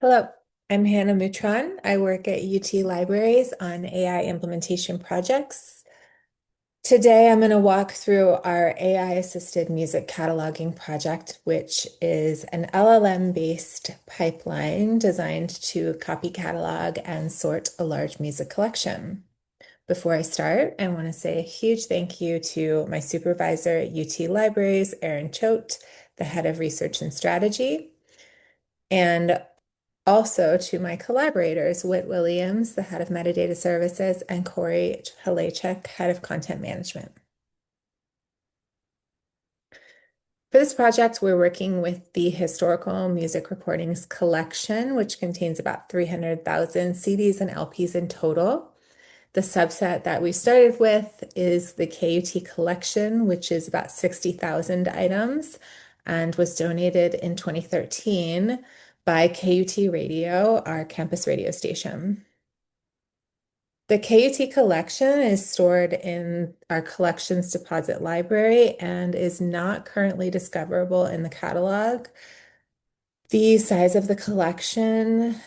Hello, I'm Hannah Mutron. I work at UT Libraries on AI implementation projects. Today, I'm going to walk through our AI-assisted music cataloging project, which is an LLM-based pipeline designed to copy, catalog, and sort a large music collection. Before I start, I want to say a huge thank you to my supervisor at UT Libraries, Erin Choate, the head of research and strategy, and also to my collaborators, Whit Williams, the head of metadata services, and Corey Halachek, head of content management. For this project, we're working with the Historical Music Recordings Collection, which contains about 300,000 CDs and LPs in total. The subset that we started with is the KUT collection, which is about 60,000 items and was donated in 2013 by KUT Radio, our campus radio station. The KUT collection is stored in our collections deposit library and is not currently discoverable in the catalog. The size of the collection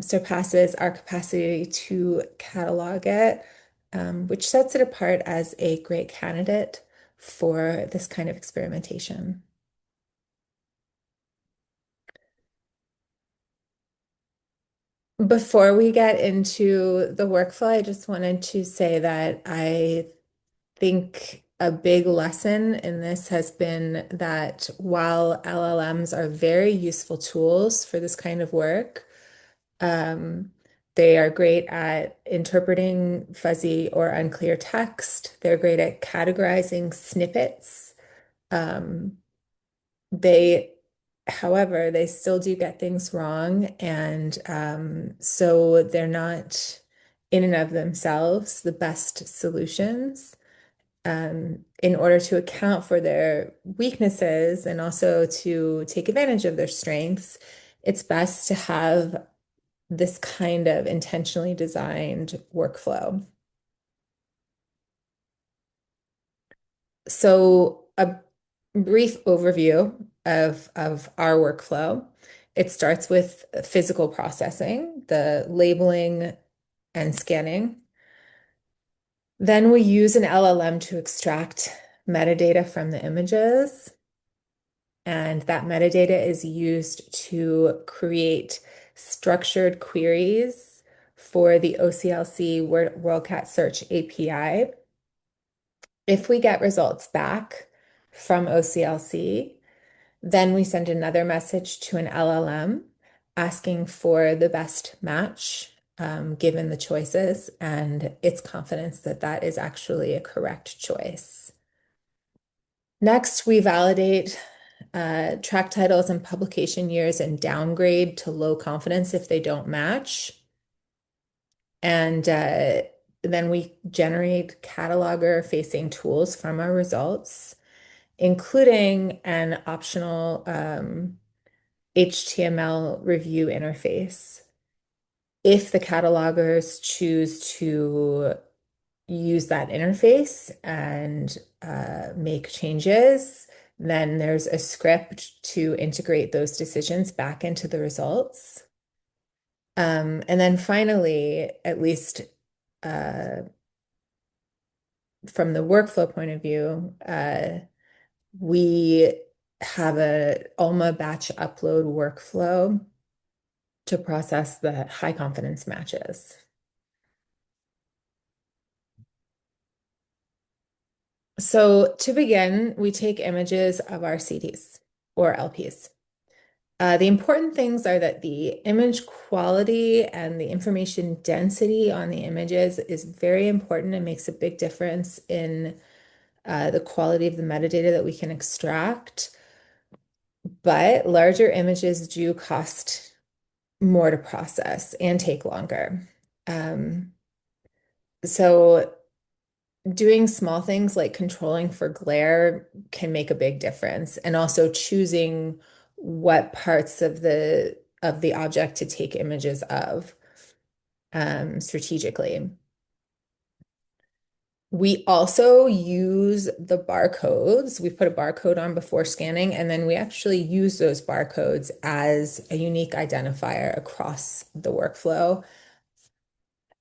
surpasses our capacity to catalog it, which sets it apart as a great candidate for this kind of experimentation. Before we get into the workflow, I just wanted to say that I think a big lesson in this has been that while LLMs are very useful tools for this kind of work, um, they are great at interpreting fuzzy or unclear text. They're great at categorizing snippets. Um, they, however, they still do get things wrong, and so they're not in and of themselves the best solutions. In order to account for their weaknesses and also to take advantage of their strengths, it's best to have this kind of intentionally designed workflow. So a brief overview of our workflow. It starts with physical processing, the labeling and scanning. Then we use an LLM to extract metadata from the images. And that metadata is used to create structured queries for the OCLC WorldCat search API. If we get results back from OCLC, then we send another message to an LLM asking for the best match given the choices and its confidence that that is actually a correct choice. Next, we validate track titles and publication years and downgrade to low confidence if they don't match. And then we generate cataloger facing tools from our results, including an optional HTML review interface. If the catalogers choose to use that interface and make changes, then there's a script to integrate those decisions back into the results. And then finally, at least from the workflow point of view, we have a Alma batch upload workflow to process the high confidence matches. So to begin, we take images of our CDs or LPs. The important things are that the image quality and the information density on the images is very important and makes a big difference in the quality of the metadata that we can extract. But larger images do cost more to process and take longer. Um, so doing small things like controlling for glare can make a big difference, and also choosing what parts of the object to take images of strategically. We also use the barcodes. We put a barcode on before scanning, and then we actually use those barcodes as a unique identifier across the workflow.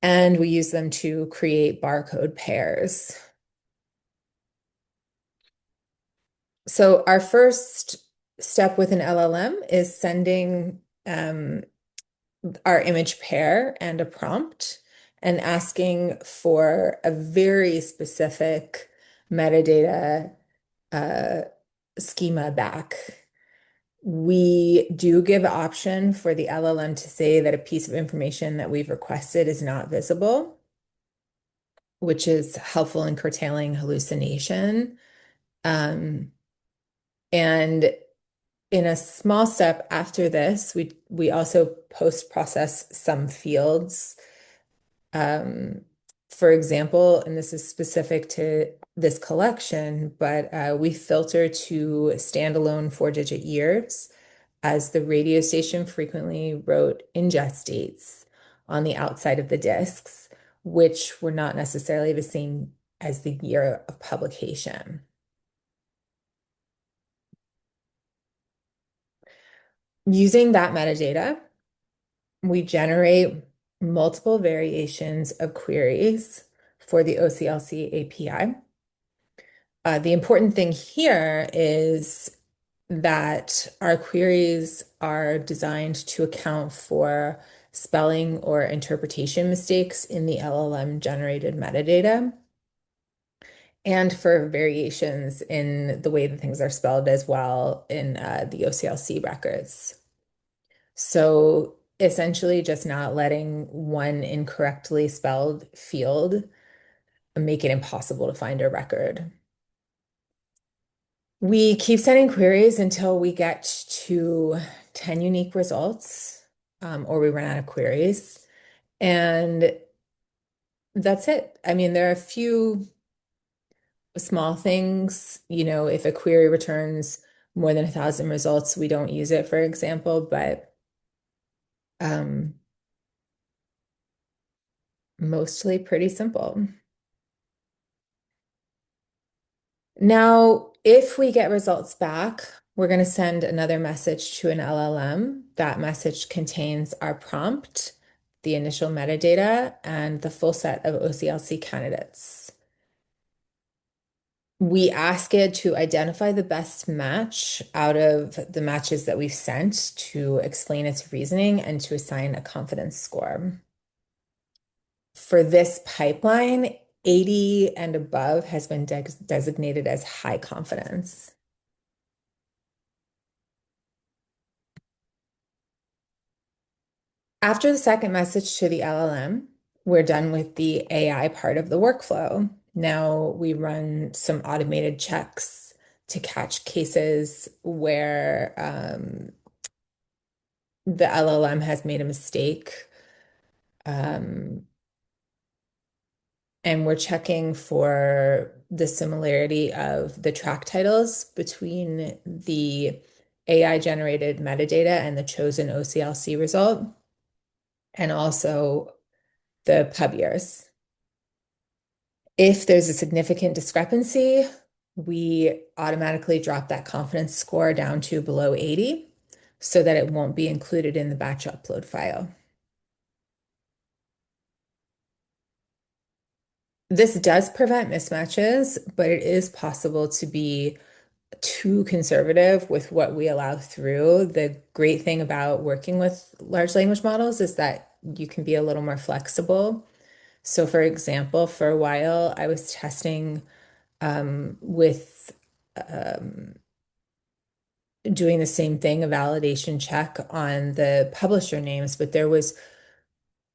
And we use them to create barcode pairs. So our first step with an LLM is sending our image pair and a prompt and asking for a very specific metadata uh, schema back. We do give option for the LLM to say that a piece of information that we've requested is not visible, which is helpful in curtailing hallucination. Um, and in a small step after this, we also post-process some fields. Um, for example, and this is specific to this collection, but we filter to standalone 4-digit years as the radio station frequently wrote ingest dates on the outside of the discs, which were not necessarily the same as the year of publication. Using that metadata, we generate multiple variations of queries for the OCLC API. The important thing here is that our queries are designed to account for spelling or interpretation mistakes in the LLM generated metadata and for variations in the way that things are spelled as well in the OCLC records. So essentially just not letting one incorrectly spelled field make it impossible to find a record. We keep sending queries until we get to 10 unique results, or we run out of queries. And that's it. I mean, there are a few small things, if a query returns more than 1,000 results, we don't use it, for example, but um, mostly pretty simple. Now, if we get results back, we're going to send another message to an LLM. That message contains our prompt, the initial metadata, and the full set of OCLC candidates. We ask it to identify the best match out of the matches that we've sent to explain its reasoning and to assign a confidence score. For this pipeline, 80 and above has been designated as high confidence. After the second message to the LLM, we're done with the AI part of the workflow. Now we run some automated checks to catch cases where the LLM has made a mistake. Um, and we're checking for the similarity of the track titles between the AI generated metadata and the chosen OCLC result, and also the pub years. If there's a significant discrepancy, we automatically drop that confidence score down to below 80 so that it won't be included in the batch upload file. This does prevent mismatches, but it is possible to be too conservative with what we allow through. The great thing about working with large language models is that you can be a little more flexible. So, for example, for a while, I was testing with doing the same thing, a validation check on the publisher names, but there was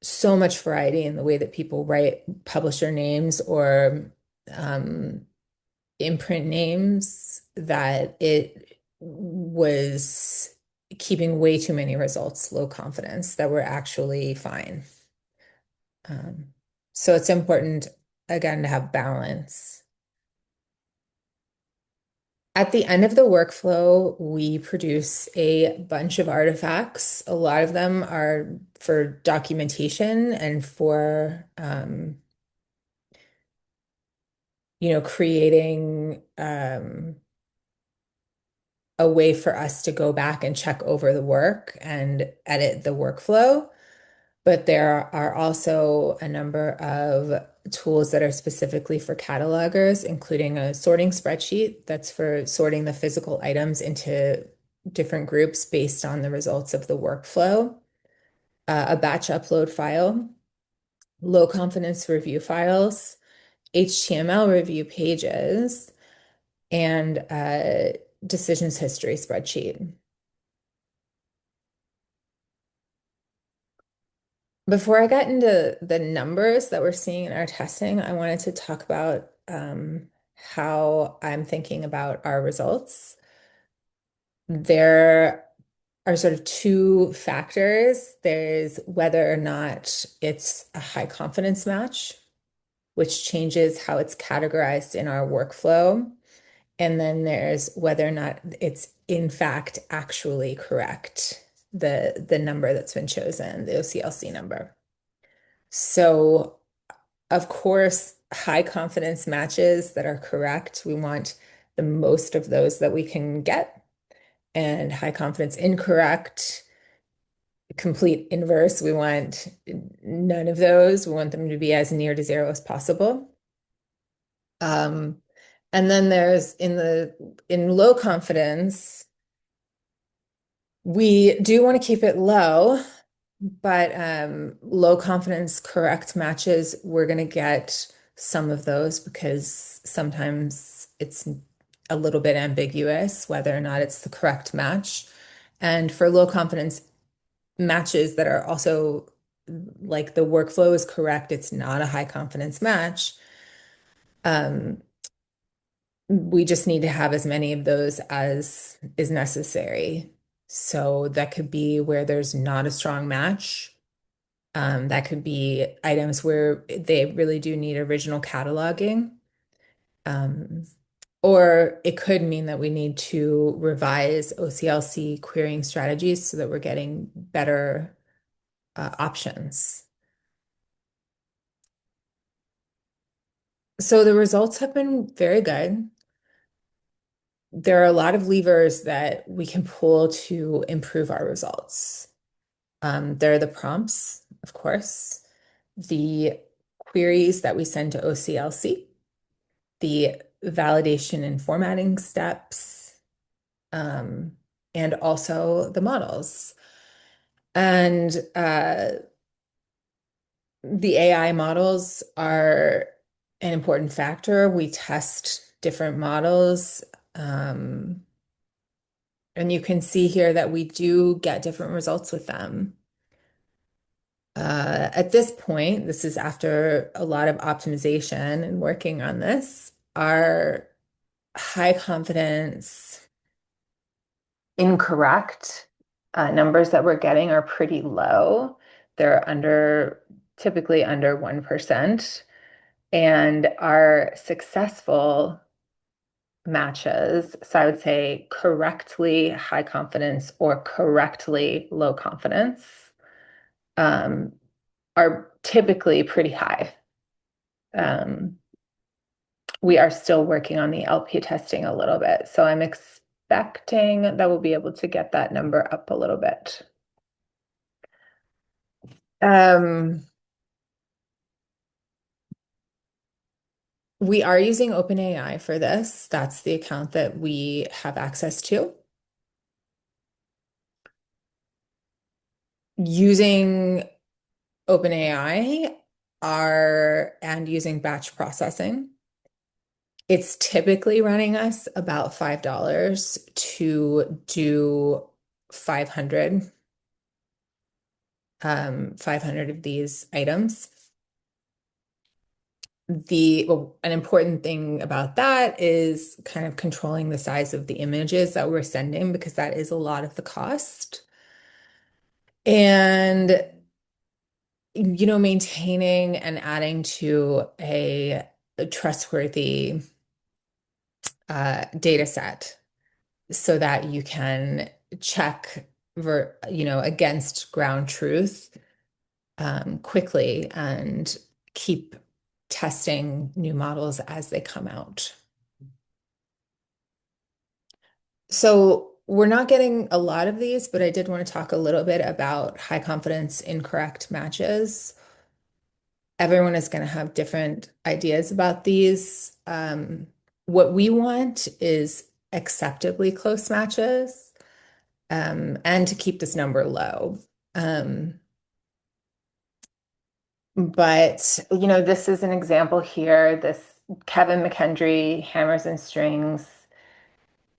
so much variety in the way that people write publisher names or um, imprint names that it was keeping way too many results low confidence that were actually fine. Um, so it's important, again, to have balance. At the end of the workflow, we produce a bunch of artifacts. A lot of them are for documentation and for creating a way for us to go back and check over the work and edit the workflow. But there are also a number of tools that are specifically for catalogers, including a sorting spreadsheet that's for sorting the physical items into different groups based on the results of the workflow, a batch upload file, low confidence review files, HTML review pages, and a decisions history spreadsheet. Before I get into the numbers that we're seeing in our testing, I wanted to talk about how I'm thinking about our results. There are sort of two factors. There's whether or not it's a high confidence match, which changes how it's categorized in our workflow. And then there's whether or not it's in fact actually correct, the number that's been chosen, the OCLC number. So, of course, high confidence matches that are correct, we want the most of those that we can get. And high confidence incorrect, complete inverse, we want none of those. We want them to be as near to zero as possible. And then there's in low confidence, we do want to keep it low, but low confidence correct matches, we're going to get some of those because sometimes it's a little bit ambiguous whether or not it's the correct match. And for low confidence matches that are also like the workflow is correct, it's not a high confidence match. We just need to have as many of those as is necessary. So that could be where there's not a strong match. That could be items where they really do need original cataloging. Um, or it could mean that we need to revise OCLC querying strategies so that we're getting better options. So the results have been very good. There are a lot of levers that we can pull to improve our results. There are the prompts, of course, the queries that we send to OCLC, the validation and formatting steps, and also the models. And the AI models are an important factor. We test different models. Um, and you can see here that we do get different results with them. At this point, this is after a lot of optimization and working on this, our high confidence incorrect numbers that we're getting are pretty low. They're typically under 1%. And our successful matches, so I would say correctly high confidence or correctly low confidence, um, are typically pretty high. We are still working on the LP testing a little bit, so I'm expecting that we'll be able to get that number up a little bit. We are using OpenAI for this. That's the account that we have access to. Using OpenAI and using batch processing, it's typically running us about $5 to do 500, 500 of these items. An important thing about that is kind of controlling the size of the images that we're sending because that is a lot of the cost. And maintaining and adding to a trustworthy data set so that you can check against ground truth quickly and keep testing new models as they come out. So we're not getting a lot of these, but I did want to talk a little bit about high confidence incorrect matches. Everyone is going to have different ideas about these. What we want is acceptably close matches, and to keep this number low. Um, but, this is an example here. This Kevin McKendry, Hammers and Strings.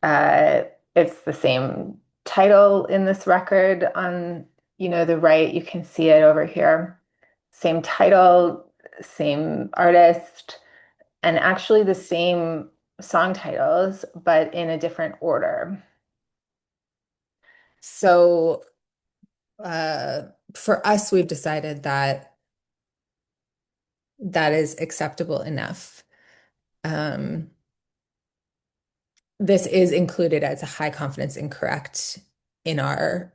Uh, it's the same title in this record on, the right. You can see it over here. Same title, same artist, and actually the same song titles, but in a different order. So for us, we've decided that that is acceptable enough. Um, this is included as a high confidence incorrect in our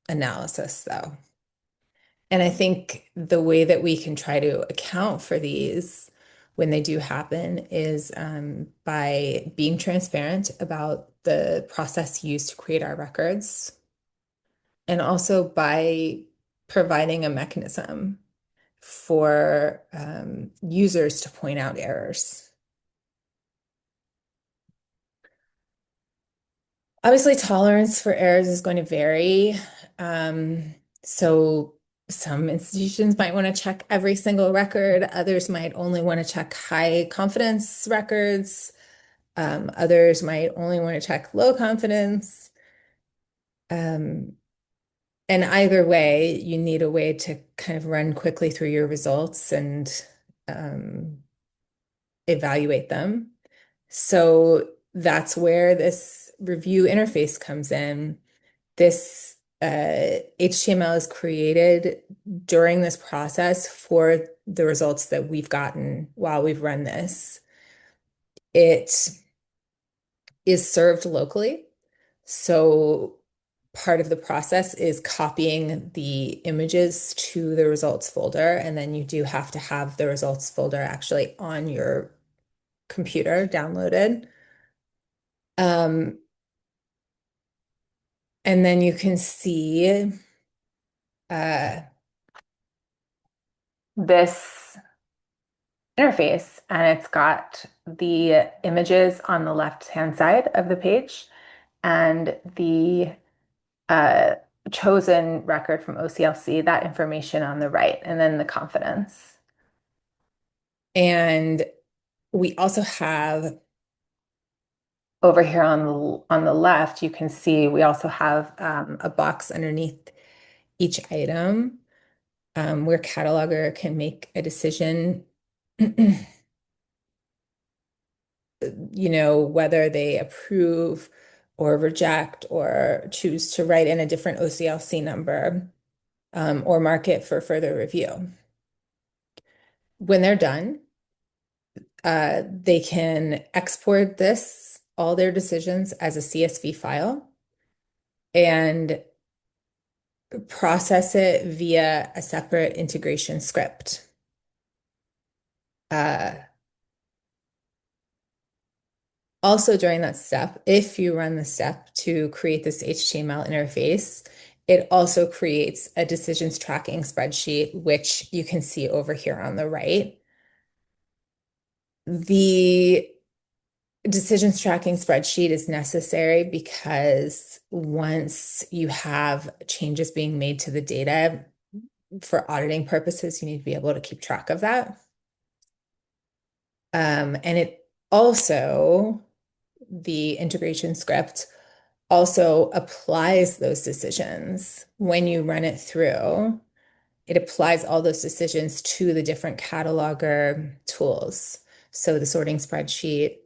analysis, though. And I think the way that we can try to account for these when they do happen is by being transparent about the process used to create our records, and also by providing a mechanism for users to point out errors. Obviously, tolerance for errors is going to vary. So some institutions might want to check every single record. Others might only want to check high confidence records. Others might only want to check low confidence. Um, and either way, you need a way to kind of run quickly through your results and um, evaluate them. So that's where this review interface comes in. This HTML is created during this process for the results that we've gotten while we've run this. It is served locally. So part of the process is copying the images to the results folder, and then you do have to have the results folder actually on your computer downloaded. Um, and then you can see uh, this interface, and it's got the images on the left-hand side of the page and the uh, chosen record from OCLC, that information on the right, and then the confidence. And we also have over here on the left, you can see we also have a box underneath each item where cataloger can make a decision, whether they approve or reject or choose to write in a different OCLC number or mark it for further review. When they're done, they can export all their decisions as a CSV file and process it via a separate integration script. Uh, Also, during that step, if you run the step to create this HTML interface, it also creates a decisions tracking spreadsheet, which you can see over here on the right. The decisions tracking spreadsheet is necessary because once you have changes being made to the data for auditing purposes, you need to be able to keep track of that. And it also, the integration script also applies those decisions when you run it through. It applies all those decisions to the different cataloger tools. So the sorting spreadsheet,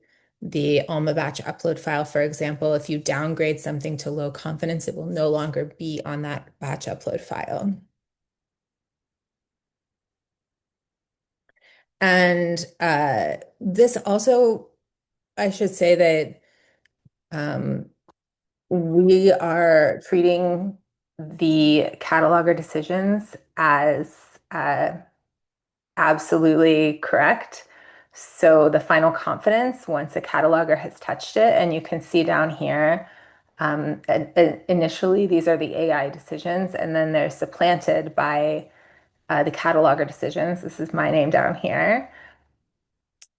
the Alma batch upload file, for example, if you downgrade something to low confidence, it will no longer be on that batch upload file. And this also, I should say that we are treating the cataloger decisions as absolutely correct. So the final confidence, once a cataloger has touched it, and you can see down here, initially these are the AI decisions, and then they're supplanted by the cataloger decisions. This is my name down here.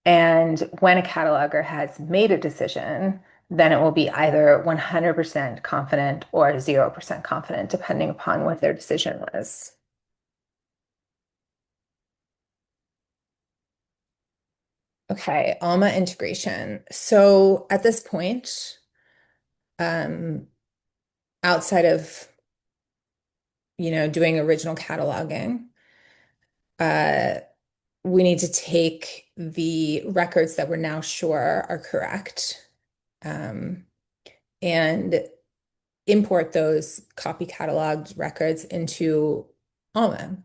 And when a cataloger has made a decision, then it will be either 100% confident or 0% confident, depending upon what their decision was. Okay, Alma integration. So at this point, um, outside of, doing original cataloging, uh, we need to take the records that we're now sure are correct, um, and import those copy cataloged records into Alma.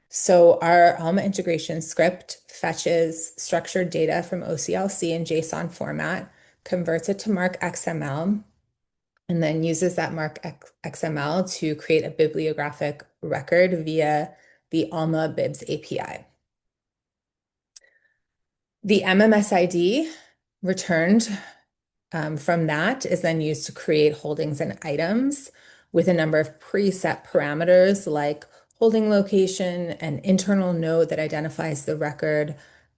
So our Alma integration script fetches structured data from OCLC in JSON format, converts it to mark XML, and then uses that mark XML to create a bibliographic record via the Alma Bibs API. The MMS ID returned from that is then used to create holdings and items with a number of preset parameters like holding location, an internal node that identifies the record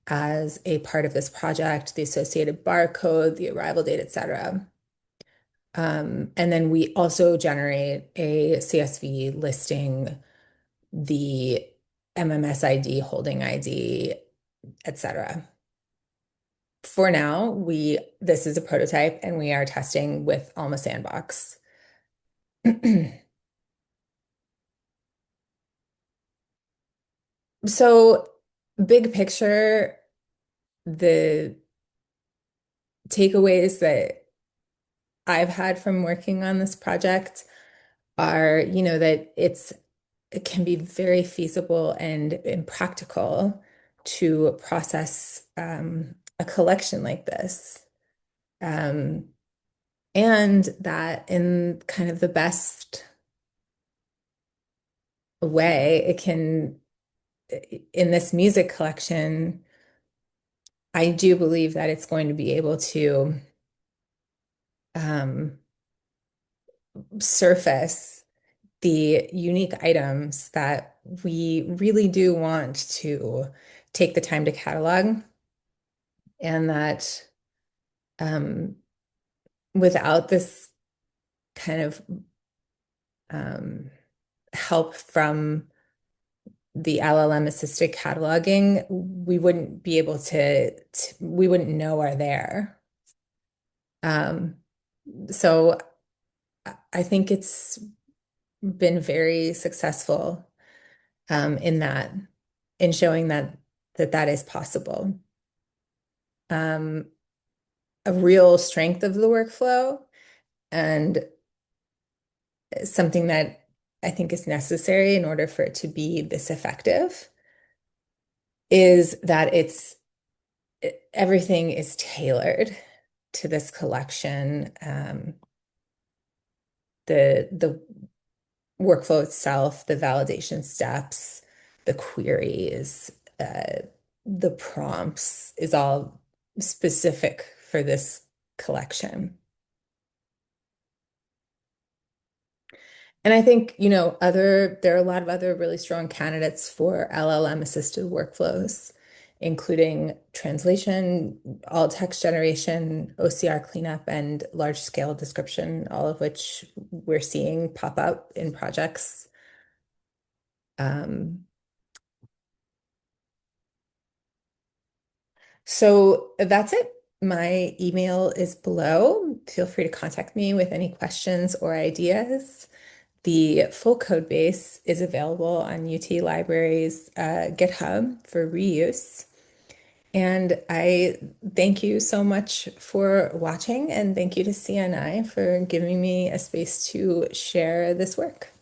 as a part of this project, the associated barcode, the arrival date, etc. And then we also generate a CSV listing the MMS ID, holding ID, etc. For now, this is a prototype and we are testing with Alma Sandbox. So, big picture, the takeaways that I've had from working on this project are, that it can be very feasible and impractical to process a collection like this. Um, and that in kind of the best way, in this music collection, I do believe that it's going to be able to um, surface the unique items that we really do want to take the time to catalog, and that um, without this kind of um, help from the LLM assisted cataloging, we wouldn't be able we wouldn't know are there. Um, so I think it's been very successful in that, in showing that is possible. Um, a real strength of the workflow and something that I think is necessary in order for it to be this effective is that everything is tailored to this collection. The workflow itself, the validation steps, the queries, the prompts is all specific for this collection. And I think, there are a lot of other really strong candidates for LLM assisted workflows, including translation, alt text generation, OCR cleanup, and large scale description, all of which we're seeing pop up in projects. Um, so that's it. My email is below. Feel free to contact me with any questions or ideas. The full code base is available on UT Library's GitHub for reuse. And I thank you so much for watching, and thank you to CNI for giving me a space to share this work.